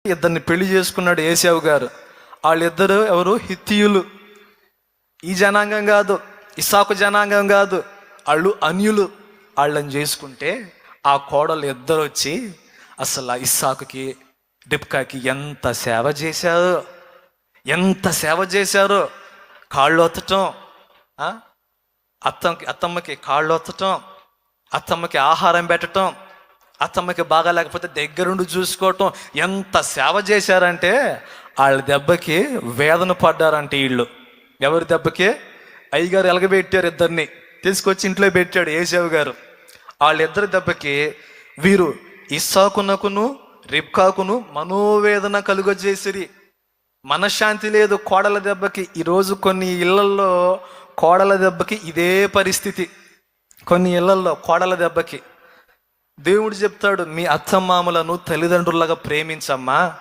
ఇద్దరిని పెళ్లి చేసుకున్నాడు ఏశావు గారు. వాళ్ళిద్దరు ఎవరు? హిత్తీయులు. ఈ జనాంగం కాదు, ఇస్సాకు జనాంగం కాదు, వాళ్ళు అన్యులు. వాళ్ళని చేసుకుంటే ఆ కోడలు ఇద్దరు వచ్చి అసలు ఇస్సాకుకి రిబ్కాకి ఎంత సేవ చేశారు, ఎంత సేవ చేశారు. కాళ్ళు ఒత్తటం, అత్తమ్మకి కాళ్ళు ఒత్తటం, అత్తమ్మకి ఆహారం పెట్టడం, అత్తమ్మకి బాగా లేకపోతే దగ్గరుండి చూసుకోవటం, ఎంత సేవ చేశారంటే వాళ్ళ దెబ్బకి వేదన పడ్డారంటే వీళ్ళు. ఎవరి దెబ్బకి? అయ్యగారు ఎలగబెట్టారు, ఇద్దరిని తీసుకొచ్చి ఇంట్లో పెట్టాడు ఏశావు గారు. వాళ్ళిద్దరి దెబ్బకి వీరు ఇస్సాకునకును రిబ్కాకును మనోవేదన కలుగజేసిరి. మనశ్శాంతి లేదు కోడల దెబ్బకి. ఈరోజు కొన్ని ఇళ్లల్లో కోడల దెబ్బకి ఇదే పరిస్థితి. కొన్ని ఇళ్లల్లో కోడల దెబ్బకి దేవుడు చెప్తాడు, మీ అత్తమామలను తల్లిదండ్రులుగా ప్రేమించమ్మా.